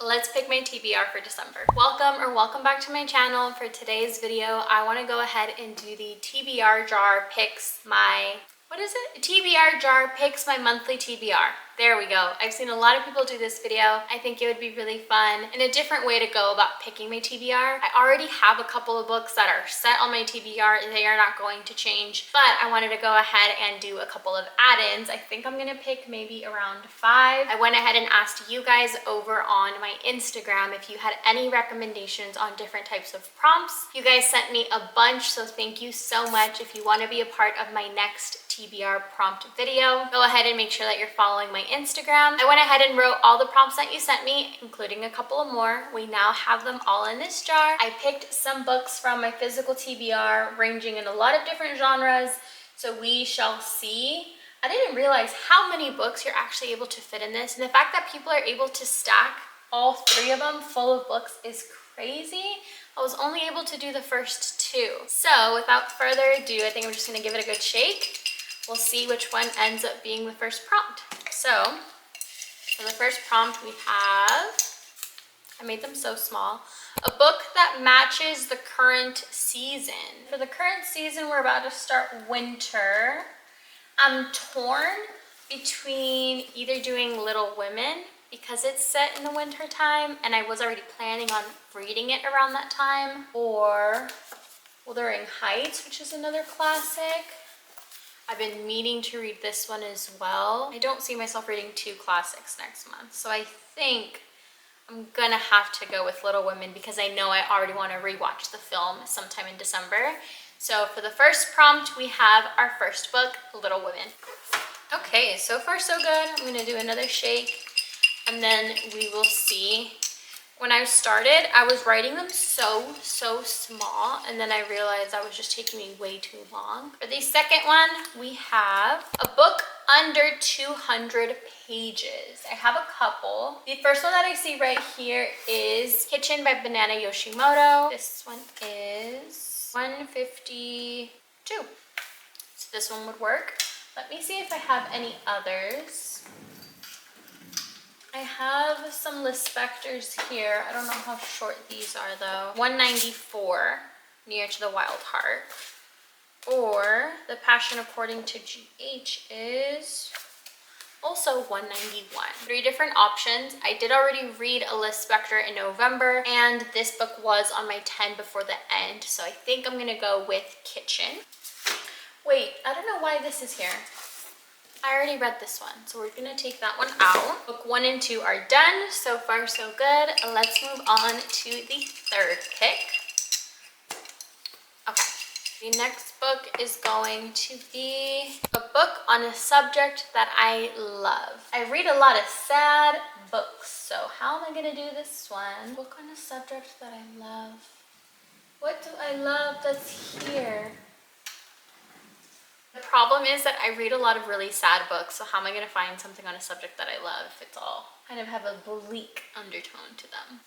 Let's pick my TBR for December. Welcome back to my channel. For today's video, I want to go ahead and do the TBR jar picks my, TBR jar picks my monthly TBR. There we go. I've seen a lot of people do this video. I think it would be really fun and a different way to go about picking my TBR. I already have a couple of books that are set on my TBR. They are not going to change, but I wanted to go ahead and do a couple of add-ins. I think I'm gonna pick maybe around 5. I went ahead and asked you guys over on my Instagram if you had any recommendations on different types of prompts. You guys sent me a bunch, so thank you so much. If you want to be a part of my next TBR prompt video, go ahead and make sure that you're following my Instagram. I went ahead and wrote all the prompts that you sent me, including a couple of more. We now have them all in this jar. I picked some books from my physical TBR ranging in a lot of different genres, so we shall see. I didn't realize how many books you're actually able to fit in this, and the fact that people are able to stack all 3 of them full of books is crazy. I was only able to do the first 2. So without further ado, I think I'm just gonna give it a good shake. We'll see which one ends up being the first prompt. So for the first prompt we have, I made them so small, a book that matches the current season. For the current season, we're about to start winter. I'm torn between either doing Little Women because it's set in the winter time and I was already planning on reading it around that time, or Wuthering Heights, which is another classic. I've been meaning to read this one as well. I don't see myself reading 2 classics next month, so I think I'm gonna have to go with Little Women because I know I already want to rewatch the film sometime in December. So for the first prompt, we have our first book, Little Women. Okay, so far so good. I'm gonna do another shake and then we will see. When I started, I was writing them so small, and then I realized that was just taking me way too long. For the second one, we have a book under 200 pages. I have a couple. The first one that I see right here is Kitchen by Banana Yoshimoto. This one is 152. So this one would work. Let me see if I have any others. I have some Lispectors here. I don't know how short these are though. 194, Near to the Wild Heart. Or The Passion According to GH is also 191. 3 different options. I did already read a Lispector in November, and this book was on my 10 before the end, so I think I'm gonna go with Kitchen. Wait, I don't know why this is here. I already read this one, so we're gonna take that one out. Book 1 and 2 are done. So far, so good. Let's move on to the third pick. Okay, the next book is going to be a book on a subject that I love. I read a lot of sad books, so how am I gonna do this one? Book on a subject that I love. What do I love that's here? The problem is that I read a lot of really sad books, so how am I going to find something on a subject that I love if it's all kind of have a bleak undertone to them?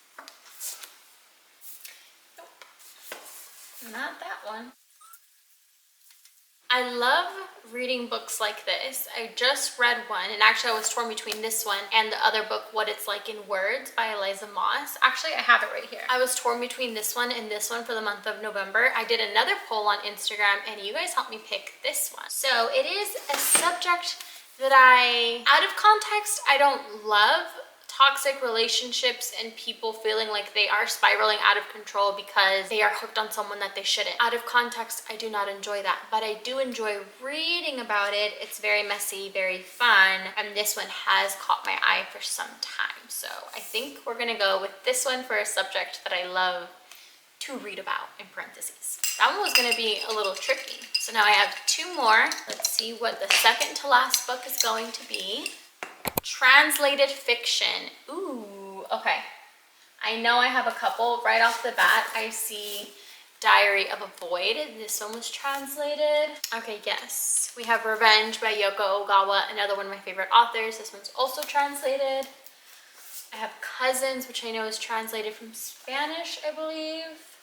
Nope. Not that one. I love reading books like this. I just read one, and actually I was torn between this one and the other book, What It's Like in Words by Eliza Moss. Actually, I have it right here. I was torn between this one and this one for the month of November. I did another poll on Instagram, and you guys helped me pick this one. So it is a subject that out of context, I don't love. Toxic relationships and people feeling like they are spiraling out of control because they are hooked on someone that they shouldn't. Out of context, I do not enjoy that, but I do enjoy reading about it. It's very messy, very fun, and this one has caught my eye for some time. So I think we're gonna go with this one for a subject that I love to read about, in parentheses. That one was gonna be a little tricky. So now I have 2 more. Let's see what the second to last book is going to be. Translated fiction. Ooh, okay. I know I have a couple. Right off the bat, I see Diary of a Void. This one was translated. Okay, yes. We have Revenge by Yoko Ogawa, another one of my favorite authors. This one's also translated. I have Cousins, which I know is translated from Spanish, I believe.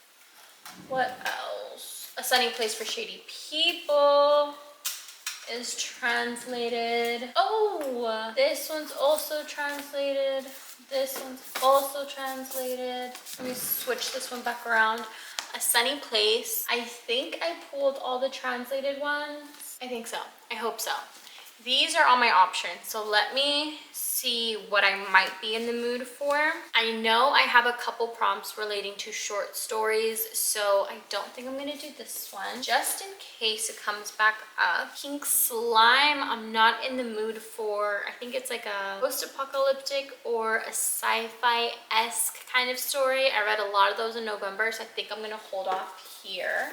What else? A Sunny Place for Shady People. is translated. Oh, this one's also translated. This one's also translated. Let me switch this one back around. A Sunny Place. I think I pulled all the translated ones. I think so. I hope so. These are all my options, so let me see what I might be in the mood for. I know I have a couple prompts relating to short stories, so I don't think I'm gonna do this one, just in case it comes back up. Pink Slime, I'm not in the mood for. I think it's like a post-apocalyptic or a sci-fi-esque kind of story. I read a lot of those in November, so I think I'm gonna hold off here.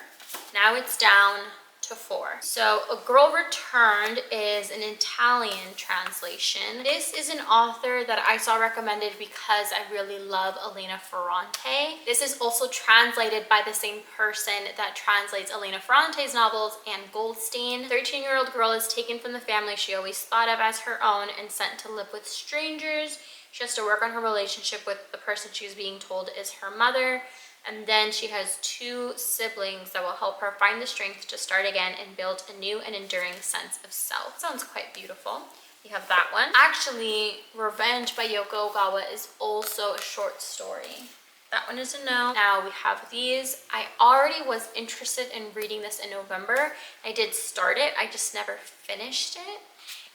Now it's down to 4. So A Girl Returned is an Italian translation. This is an author that I saw recommended because I really love Elena Ferrante. This is also translated by the same person that translates Elena Ferrante's novels, Anne Goldstein. 13-year-old girl is taken from the family she always thought of as her own and sent to live with strangers. She has to work on her relationship with the person she's being told is her mother. And then she has 2 siblings that will help her find the strength to start again and build a new and enduring sense of self. Sounds quite beautiful. You have that one. Actually, Revenge by Yoko Ogawa is also a short story. That one is a no. Now we have these. I already was interested in reading this in November. I did start it, I just never finished it.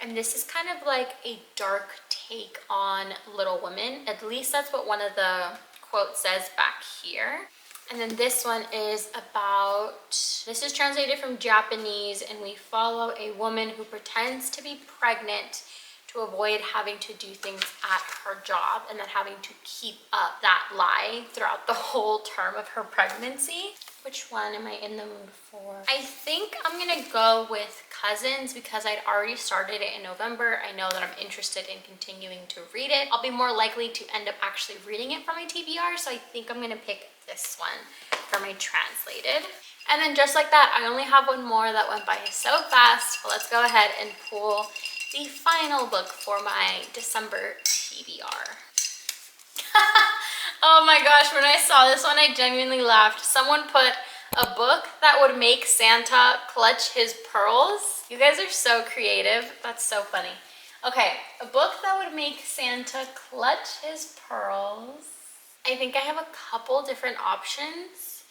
And this is kind of like a dark take on Little Women. At least that's what one of the quote says back here. And then this one is about, this is translated from Japanese, and we follow a woman who pretends to be pregnant to avoid having to do things at her job and then having to keep up that lie throughout the whole term of her pregnancy. Which one am I in the mood for? I think I'm gonna go with Cousins because I'd already started it in November. I know that I'm interested in continuing to read it. I'll be more likely to end up actually reading it for my TBR, so I think I'm gonna pick this one for my translated. And then just like that, I only have one more that went by so fast. But let's go ahead and pull the final book for my December TBR. Oh my gosh, when I saw this one, I genuinely laughed. Someone put a book that would make Santa clutch his pearls. You guys are so creative. That's so funny. Okay, a book that would make Santa clutch his pearls. I think I have a couple different options.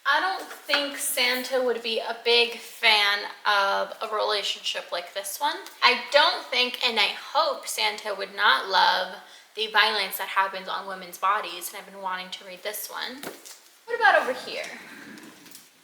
I don't think Santa would be a big fan of a relationship like this one. I don't think, and I hope, Santa would not love the violence that happens on women's bodies, and I've been wanting to read this one. What about over here?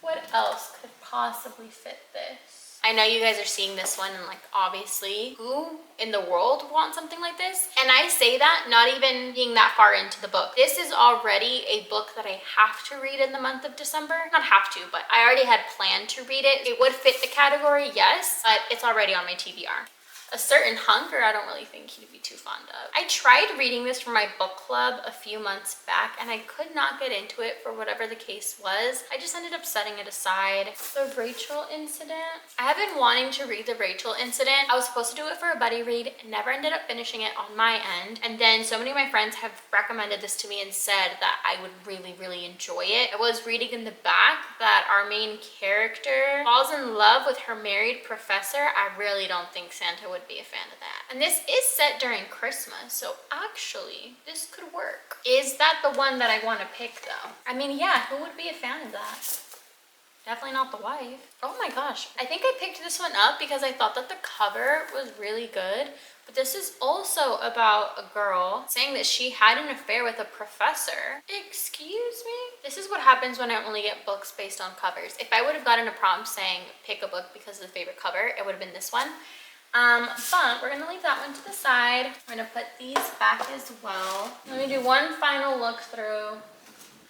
What else could possibly fit this? I know you guys are seeing this one and like, obviously, who in the world wants something like this? And I say that not even being that far into the book. This is already a book that I have to read in the month of December. Not have to, but I already had planned to read it. It would fit the category, yes, but it's already on my TBR. A Certain Hunger, I don't really think he'd be too fond of. I tried reading this for my book club a few months back and I could not get into it for whatever the case was. I just ended up setting it aside. The Rachel Incident. I have been wanting to read The Rachel Incident. I was supposed to do it for a buddy read, never ended up finishing it on my end. And then so many of my friends have recommended this to me and said that I would really, really enjoy it. I was reading in the back that our main character falls in love with her married professor. I really don't think Santa would be a fan of that. And this is set during Christmas, so actually this could work. Is that the one that I want to pick though? I mean, yeah, who would be a fan of that? Definitely not the wife. Oh my gosh. I think I picked this one up because I thought that the cover was really good, but this is also about a girl saying that she had an affair with a professor. Excuse me? This is what happens when I only get books based on covers. If I would have gotten a prompt saying pick a book because of the favorite cover, it would have been this one. But we're gonna leave that one to the side. We're gonna put these back as well. Let me do one final look through.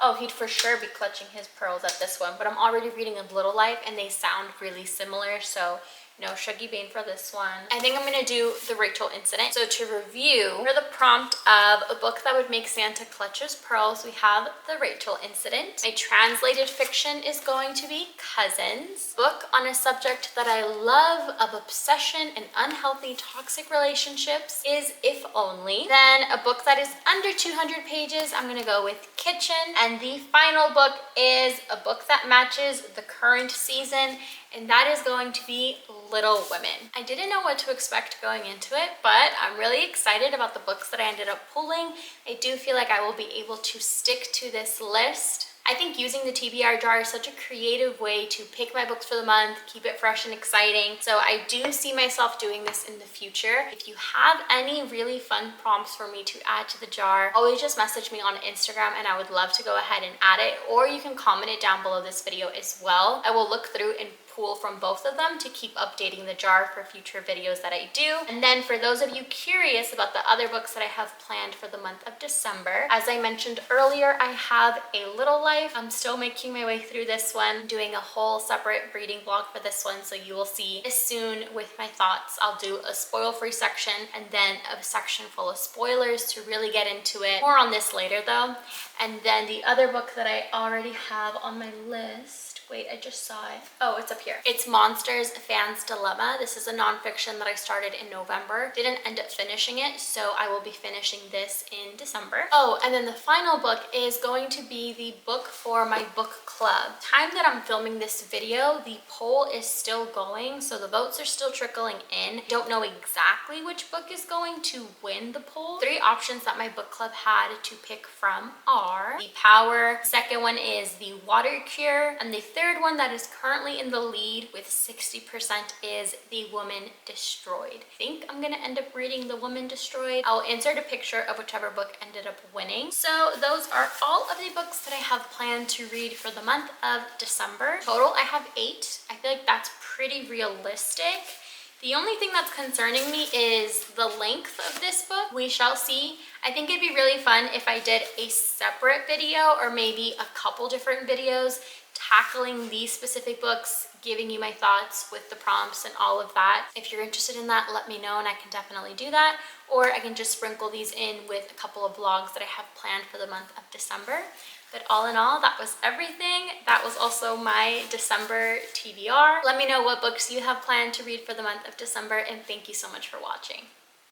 Oh, he'd for sure be clutching his pearls at this one, but I'm already reading A Little Life and they sound really similar, so no Shuggy Bane for this one. I think I'm gonna do The Rachel Incident. So to review, for the prompt of a book that would make Santa clutch his pearls, we have The Rachel Incident. My translated fiction is going to be Cousins. Book on a subject that I love of obsession and unhealthy toxic relationships is If Only. Then a book that is under 200 pages, I'm gonna go with Kitchen. And the final book is a book that matches the current season, and that is going to be Little Women. I didn't know what to expect going into it, but I'm really excited about the books that I ended up pulling. I do feel like I will be able to stick to this list. I think using the TBR jar is such a creative way to pick my books for the month, keep it fresh and exciting. So I do see myself doing this in the future. If you have any really fun prompts for me to add to the jar, always just message me on Instagram and I would love to go ahead and add it, or you can comment it down below this video as well. I will look through and pull from both of them to keep updating the jar for future videos that I do. And then for those of you curious about the other books that I have planned for the month of December, as I mentioned earlier, I have A Little Life. I'm still making my way through this one, doing a whole separate reading vlog for this one, so you will see this soon with my thoughts. I'll do a spoil-free section and then a section full of spoilers to really get into it. More on this later though. And then the other book that I already have on my list, wait, I just saw it. Oh, it's up here. It's Monsters, Fan's Dilemma. This is a nonfiction that I started in November. Didn't end up finishing it, so I will be finishing this in December. Oh, and then the final book is going to be the book for my book club. Time that I'm filming this video, the poll is still going, so the votes are still trickling in. Don't know exactly which book is going to win the poll. 3 options that my book club had to pick from are The Power, second one is The Water Cure, and the third one that is currently in the lead with 60% is The Woman Destroyed. I think I'm gonna end up reading The Woman Destroyed. I'll insert a picture of whichever book ended up winning. So those are all of the books that I have planned to read for the month of December. Total, I have 8. I feel like that's pretty realistic. The only thing that's concerning me is the length of this book. We shall see. I think it'd be really fun if I did a separate video or maybe a couple different videos tackling these specific books, giving you my thoughts with the prompts and all of that. If you're interested in that, let me know and I can definitely do that. Or I can just sprinkle these in with a couple of vlogs that I have planned for the month of December. But all in all, that was everything. That was also my December TBR. Let me know what books you have planned to read for the month of December, and thank you so much for watching.